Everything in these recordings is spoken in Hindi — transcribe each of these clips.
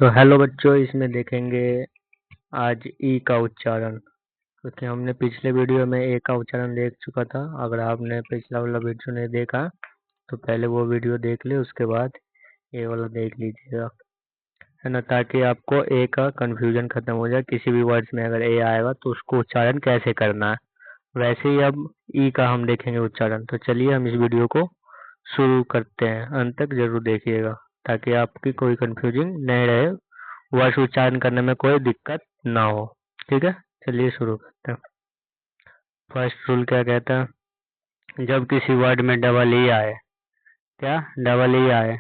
तो हेलो बच्चों, इसमें देखेंगे आज ई का उच्चारण। क्योंकि हमने पिछले वीडियो में ए का उच्चारण देख चुका था। अगर आपने पिछला वाला वीडियो नहीं देखा तो पहले वो वीडियो देख ले, उसके बाद ए वाला देख लीजिएगा, है ना, ताकि आपको ए का कंफ्यूजन खत्म हो जाए। किसी भी वर्ड्स में अगर ए आएगा तो उसको उच्चारण कैसे करना है। वैसे ही अब ई का हम देखेंगे उच्चारण। तो चलिए हम इस वीडियो को शुरू करते हैं। अंत तक जरूर देखिएगा ताकि आपकी कोई कंफ्यूजिंग नहीं रहे, वर्ड उच्चारण करने में कोई दिक्कत ना हो। ठीक है, चलिए शुरू करते हैं। फर्स्ट रूल क्या कहता है, जब किसी वर्ड में डबल ई आए, क्या डबल ई आए,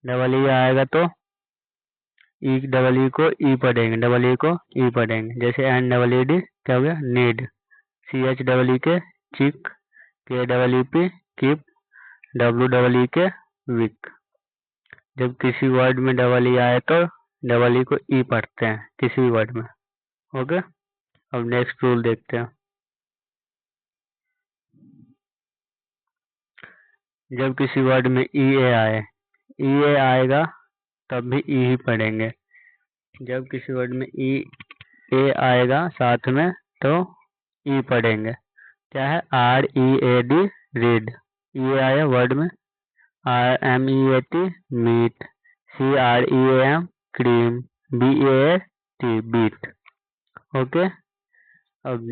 डबल ई आएगा तो ई डबल ई को ई पढ़ेंगे, डबल ई को ई पढ़ेंगे। जैसे एन डबल ई डी क्या हो गया, need. C H double E K chick, K double E P keep, W double E K wick. जब किसी वर्ड में डबल ई आए तो डबल ई को ई पढ़ते हैं किसी भी वर्ड में। ओके, अब नेक्स्ट रूल देखते हैं। जब किसी वर्ड में ई ए आए, ई ए आएगा तब भी ई ही पढ़ेंगे। जब किसी वर्ड में ई ए आएगा साथ में तो ई पढ़ेंगे। क्या है, R E A D read. E आया वर्ड में, R M E A T meat, C R E A M cream, B A T beat. Okay, अब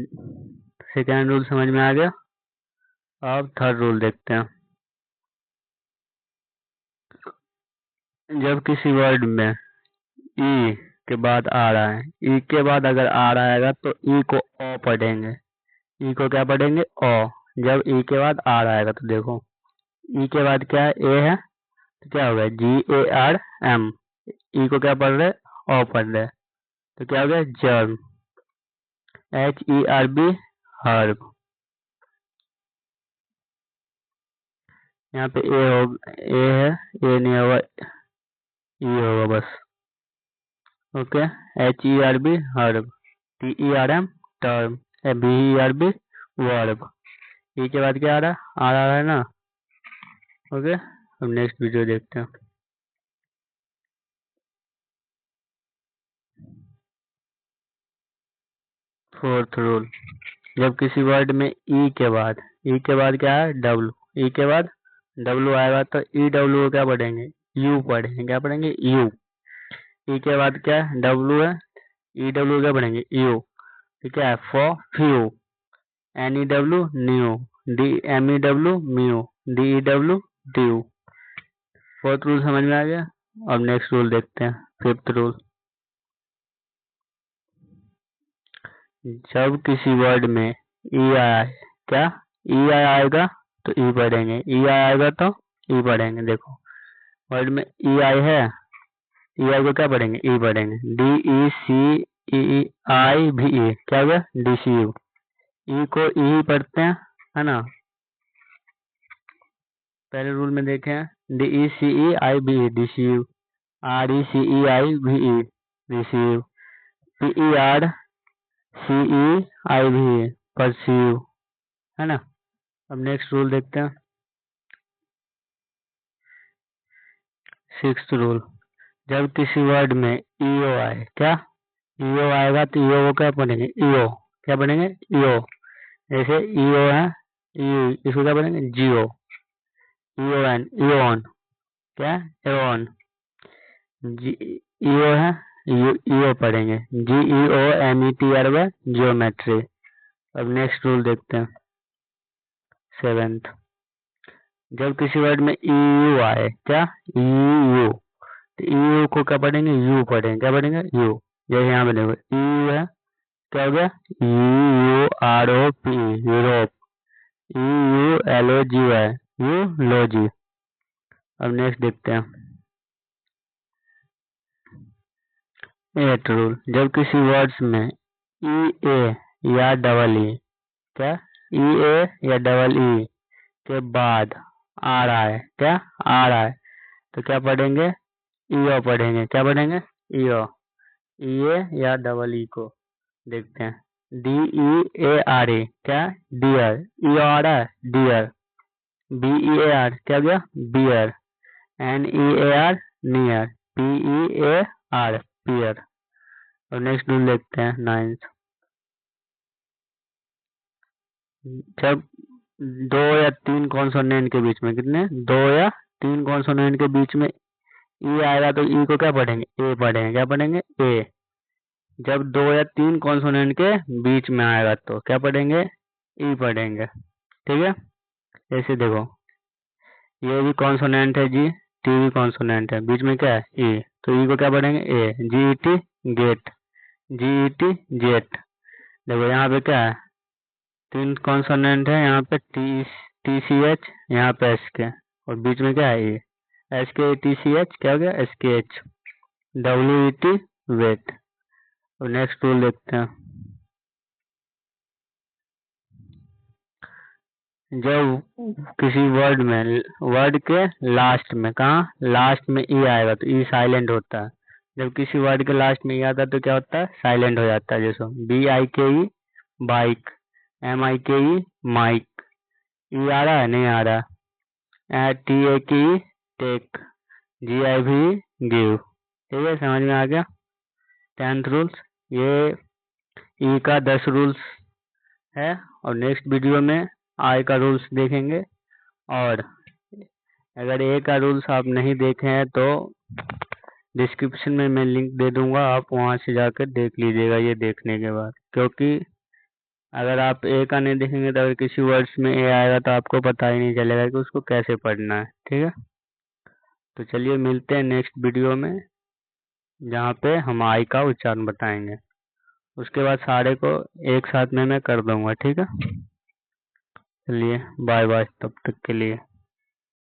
सेकेंड रूल समझ में आ गया। अब थर्ड रूल देखते हैं। जब किसी वर्ड में ई के बाद आ रहा है, ई के बाद अगर आ रहा आएगा तो ई को ओ पढ़ेंगे। ई को क्या पढ़ेंगे, ओ। जब ई के बाद आ रहा आएगा तो देखो, ई के बाद क्या है, ए है तो क्या होगा, जी ए आर एम। ई को क्या पढ़ रहे, ओ पढ़ रहे, तो क्या हो गया, germ. H E R B herb. यहाँ पे ए हो, ए है, ए नहीं होगा, ई होगा बस। Okay, H E R B herb, T E R M term, B E R B verb. E के बाद क्या आ रहा है ना। ओके, अब नेक्स्ट वीडियो देखते हैं। फोर्थ रूल, जब किसी वर्ड में ई के बाद क्या है, डब्लू। ई के बाद डब्लू आएगा तो ई डब्लू को क्या पढ़ेंगे, यू पढ़ेंगे। क्या पढ़ेंगे, यू। ई के बाद क्या है, डब्लू है, ई डब्लू क्या पढ़ेंगे, यू। तो क्या है, for few, N E W new, D M E W mew, D E W dew. Fourth rule समझ में आ गया। अब नेक्स्ट रूल देखते हैं, फिफ्थ रूल। जब किसी वर्ड में ई आया, क्या ई आएगा तो ई पढ़ेंगे, ई आएगा तो ई पढ़ेंगे। देखो वर्ड में ई आई है, ई आई को क्या पढ़ेंगे, ई पढ़ेंगे। D E C E I V ई, क्या हो गया, डी सी यू। ई को ई पढ़ते हैं, है ना। पहले रूल में देखे हैं, D E C E I B E, D C U. R E C E I V E, D C U. P E R C E I V E, pursue, है ना। अब नेक्स्ट रूल देखते हैं, सिक्स्थ रूल। जब किसी वर्ड में ईओ आए, क्या ईओ आएगा तो ईओ को क्या पढ़ेंगे, ईओ। क्या पढ़ेंगे, ईओ। जैसे ईओ है, ई, इसको क्या पढ़ेंगे, जियो। ईओ एन, ईओन, क्या एओन। जी ईओ है, ईओ पढ़ेंगे, G E O M E T R Y, geometry. अब नेक्स्ट रूल देखते हैं, सेवेंथ। जब किसी वर्ड में यू आए, क्या यू, तो यू को क्या पढ़ेंगे, यू पढ़ेंगे। क्या पढ़ेंगे, यू। जैसे यहाँ पे देखो यू है, क्या हो गया, U R O P, Europe. U L O G है, यू लो जी। अब नेक्स्ट देखते हैं, एट रूल। जब किसी वर्ड्स में ई ए या डबल ई, क्या ई ए या डबल ई के बाद आ रहा है, क्या आ रहा है, तो क्या पढ़ेंगे, ईओ पढ़ेंगे। क्या पढ़ेंगे, ईओ। ई ए या डबल ई को देखते हैं, D E A R A, क्या डियर। ई आ रहा है, dear. B E A R, क्या गया, bear. N E A R near, P E A R, pear. और नेक्स्ट रूल देखते हैं 9th। जब दो या तीन कॉन्सोनेंट के बीच में, कितने, दो या तीन कॉन्सोनेंट के बीच में ई आएगा तो ई को क्या पढ़ेंगे, ए पढ़ेंगे। क्या पढ़ेंगे, ए। जब दो या तीन कॉन्सोनेंट के बीच में आएगा तो क्या पढ़ेंगे, ई पढ़ेंगे। ठीक है, ऐसे देखो, ये भी कॉन्सोनेंट है जी, टी भी कॉन्सोनेंट है, बीच में क्या है, ई, तो ई को क्या पढ़ेंगे, ए। जी ई टी, गेट। जी ई टी, जेट। देखो यहाँ पे क्या है, तीन कॉन्सोनेंट है, यहाँ पे टी सी एच, यहाँ पे एस के, और बीच में क्या है, E. S K T C H क्या हो गया, S K H. W E T, wet. और नेक्स्ट रूल देखते हैं। जब किसी वर्ड में, वर्ड के लास्ट में, कहाँ लास्ट में ई आएगा तो ई साइलेंट होता है। जब किसी वर्ड के लास्ट में ई आता है तो क्या होता है, साइलेंट हो जाता है। जैसे बी आई के ई, बाइक। एम आई के ई, माइक। ई आ रहा है, नहीं आ रहा। टी ए की, टेक। जी आई भी, गिव। ठीक है, समझ में आ गया। 10th रूल्स, ये ई का 10 रूल्स है। और नेक्स्ट वीडियो में आई का रूल्स देखेंगे। और अगर ए का रूल्स आप नहीं देखे हैं तो डिस्क्रिप्शन में मैं लिंक दे दूंगा, आप वहां से जाकर देख लीजिएगा ये देखने के बाद। क्योंकि अगर आप ए का नहीं देखेंगे तो अगर किसी वर्ड्स में ए आएगा तो आपको पता ही नहीं चलेगा कि उसको कैसे पढ़ना है। ठीक है, तो चलिए मिलते हैं नेक्स्ट वीडियो में, जहाँ पे हम आई का उच्चारण बताएंगे। उसके बाद सारे को एक साथ में मैं कर दूंगा। ठीक है, चलिए बाय बाय तब तक के लिए।